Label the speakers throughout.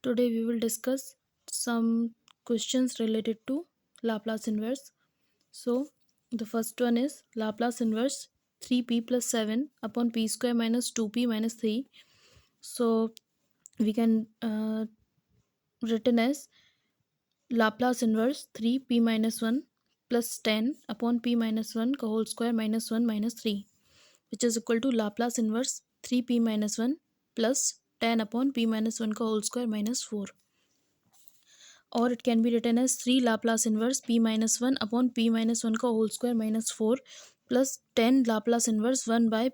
Speaker 1: Today we will discuss some questions related to Laplace inverse. So the first one is Laplace inverse 3p plus 7 upon p square minus 2p minus 3. So we can written as Laplace inverse 3p minus 1 plus 10 upon p minus 1 का whole square minus 1 minus 3, which is equal to Laplace inverse 3p minus 1 plus 10 upon p minus 1 का whole square minus 4. Or it can be written as 3 Laplace inverse p minus 1 upon p minus 1 का whole square minus 4 plus 10 Laplace inverse 1 by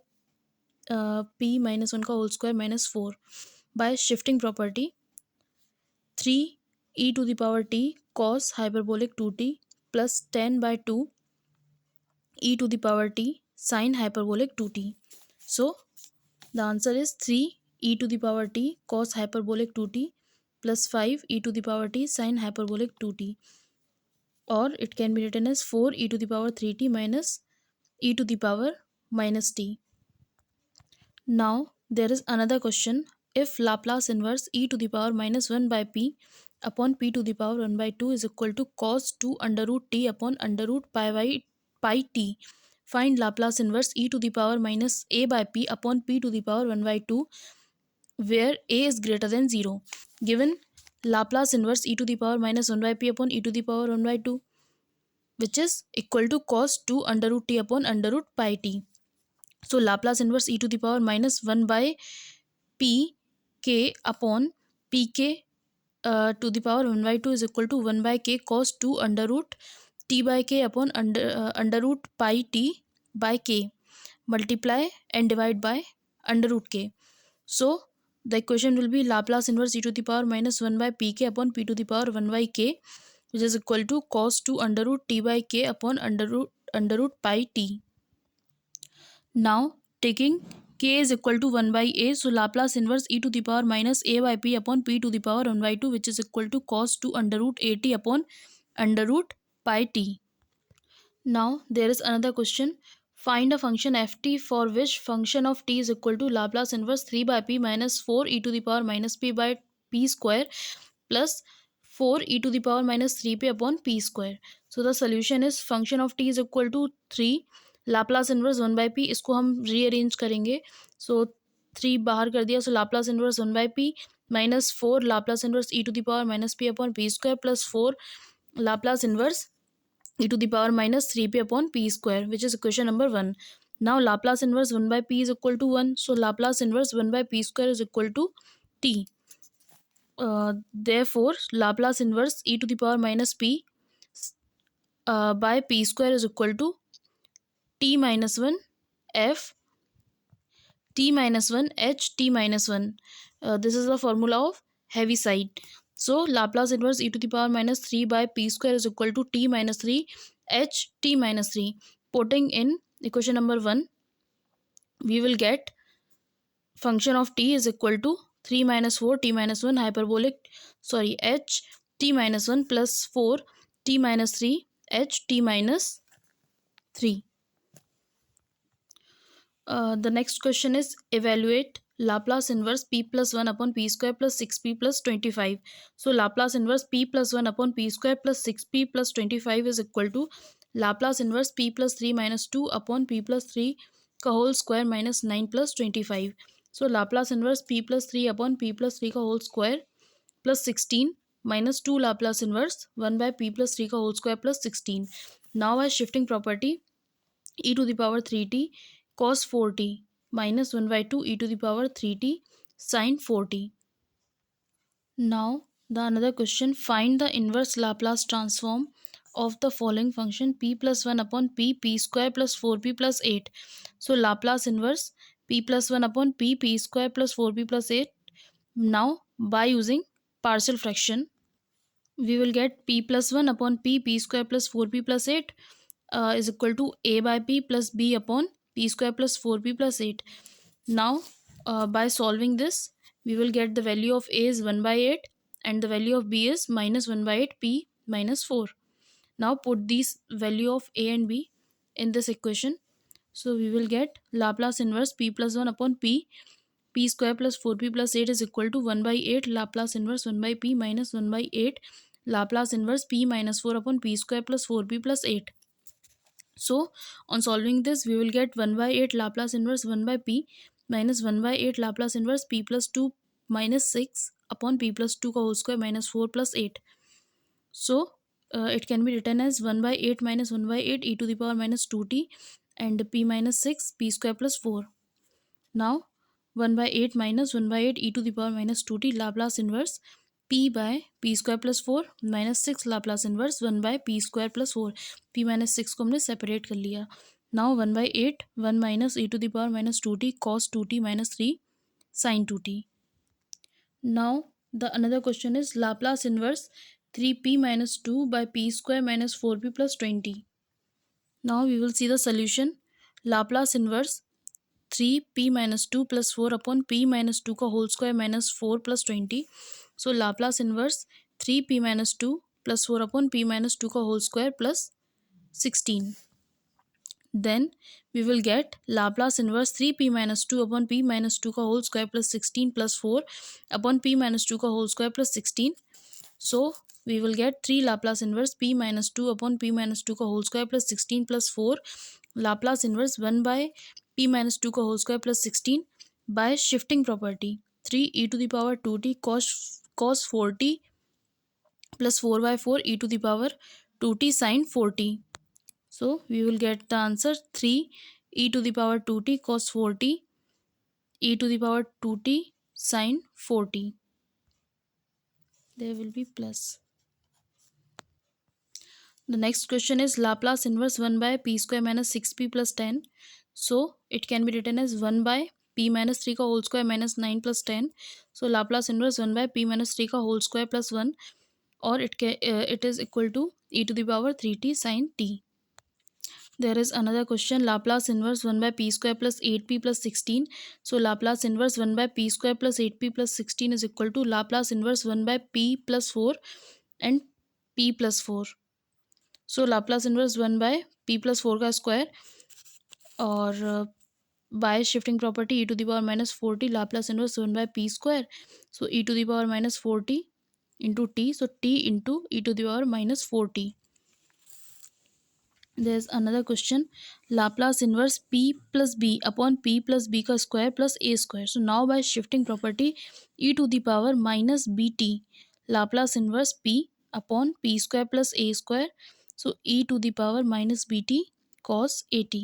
Speaker 1: p minus 1 का whole square minus 4. By shifting property, 3 e to the power t cos hyperbolic 2t plus 10 by 2 e to the power t sin hyperbolic 2t. So the answer is 3 e to the power t cos hyperbolic 2t plus 5 e to the power t sin hyperbolic 2t. Or it can be written as 4 e to the power 3t minus e to the power minus t. Now there is another question. If Laplace inverse e to the power minus 1 by p upon p to the power 1 by 2 is equal to cos 2 under root t upon under root pi by pi t, find Laplace inverse e to the power minus a by p upon p to the power 1 by 2 where a is greater than 0. Given Laplace inverse e to the power minus 1 by p upon e to the power 1 by 2, which is equal to cos 2 under root t upon under root pi t. So Laplace inverse e to the power minus 1 by p k upon pk to the power 1 by 2 is equal to 1 by k cos 2 under root t by k upon under root pi t by k, multiply and divide by under root k. So the equation will be Laplace inverse e to the power minus 1 by pk upon p to the power 1 by k, which is equal to cos 2 under root t by k upon under root pi t. Now taking k is equal to 1 by a, so Laplace inverse e to the power minus a by p upon p to the power 1 by 2, which is equal to cos 2 under root at upon under root pi t. Now there is another question. Find a function ft for which function of t is equal to Laplace inverse 3 by p minus 4 e to the power minus p by p square plus 4 e to the power minus 3p upon p square. So the solution is function of t is equal to 3 Laplace inverse 1 by P, इसको हम rearrange करेंगे. So 3 बाहर कर दिया, so Laplace inverse 1 by P minus 4 Laplace inverse e to the power minus P upon P square plus 4 Laplace inverse e to the power minus 3p upon p square, which is equation number 1. Now Laplace inverse 1 by p is equal to 1. So Laplace inverse 1 by p square is equal to t. Therefore Laplace inverse e to the power minus p by p square is equal to t minus 1 f t minus 1 h t minus 1. This is the formula of Heaviside. So Laplace inverse e to the power minus 3 by p square is equal to t minus 3 h t minus 3. Putting in equation number 1, we will get function of t is equal to 3 minus 4 t minus 1 h t minus 1 plus 4 t minus 3 h t minus 3. The next question is evaluate Laplace inverse p plus 1 upon p square plus 6p plus 25. So Laplace inverse p plus 1 upon p square plus 6p plus 25 is equal to Laplace inverse p plus 3 minus 2 upon p plus 3 का whole square minus 9 plus 25. So Laplace inverse p plus 3 upon p plus 3 का whole square plus 16 minus 2 Laplace inverse 1 by p plus 3 का whole square plus 16. Now by shifting property, e to the power 3t cos 4t minus 1 by 2 e to the power 3t sin 4t. Now the another question, find the inverse Laplace transform of the following function p plus 1 upon p square plus 4p plus 8. So Laplace inverse p plus 1 upon p square plus 4p plus 8. Now by using partial fraction, we will get p plus 1 upon p square plus 4p plus 8 is equal to a by p plus b upon p square plus 4p plus 8. Now by solving this, we will get the value of a is 1 by 8 and the value of b is minus 1 by 8 p minus 4. Now put these value of a and b in this equation. So we will get Laplace inverse p plus 1 upon p p square plus 4p plus 8 is equal to 1 by 8 Laplace inverse 1 by p minus 1 by 8 Laplace inverse p minus 4 upon p square plus 4p plus 8. So on solving this, we will get 1 by 8 Laplace inverse 1 by p minus 1 by 8 Laplace inverse p plus 2 minus 6 upon p plus 2 का whole square minus 4 plus 8. So it can be written as 1 by 8 minus 1 by 8 e to the power minus 2t and p minus 6 p square plus 4. Now 1 by 8 minus 1 by 8 e to the power minus 2t Laplace inverse p by p square plus 4 minus 6 Laplace inverse 1 by p square plus 4. p minus 6 को हमने separate कर लिया. Now 1 by 8 1 minus e to the power minus 2t cos 2t minus 3 sin 2t. Now the another question is Laplace inverse 3p minus 2 by p square minus 4p plus 20. Now we will see the solution. Laplace inverse 3p minus 2 plus 4 upon p minus 2 का whole square minus 4 plus 20. So Laplace inverse 3p minus 2 plus 4 upon p minus 2 का whole square plus 16. Then we will get Laplace inverse 3p minus 2 upon p minus 2 का whole square plus 16 plus 4 upon p minus 2 का whole square plus 16. So we will get 3 Laplace inverse p minus 2 upon p minus 2 का whole square plus 16 plus 4 Laplace inverse 1 by p minus 2 का whole square plus 16 by shifting property 3 e to the power 2t cos 4t plus 4 by 4 e to the power 2t sin 4t. So we will get the answer 3 e to the power 2t cos 4t e to the power 2t sin 4t. There will be plus. The next question is Laplace inverse 1 by p square minus 6p plus 10. So it can be written as 1 by p minus 3 का whole square minus 9 plus 10. So Laplace inverse 1 by p minus 3 का whole square plus 1 or it is equal to e to the power 3t sin t. There is another question Laplace inverse 1 by p square plus 8p plus 16. So Laplace inverse 1 by p square plus 8p plus 16 is equal to Laplace inverse 1 by p plus 4 and p plus 4. So Laplace inverse 1 by p plus 4 का square और by shifting property e to the power minus 4t Laplace inverse 1 by p square. So e to the power minus 4t into t. So t into e to the power minus 4t. There's another question Laplace inverse p plus b upon p plus b का square plus a square. So now by shifting property e to the power minus bt Laplace inverse p upon p square plus a square. So e to the power minus bt cos at.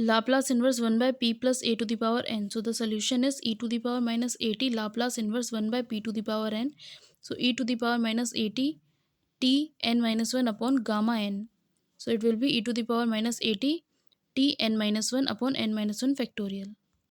Speaker 1: Laplace inverse 1 by p plus a to the power n. So the solution is e to the power minus at Laplace inverse 1 by p to the power n. So e to the power minus at t n minus 1 upon gamma n. So it will be e to the power minus at t n minus 1 upon n minus 1 factorial.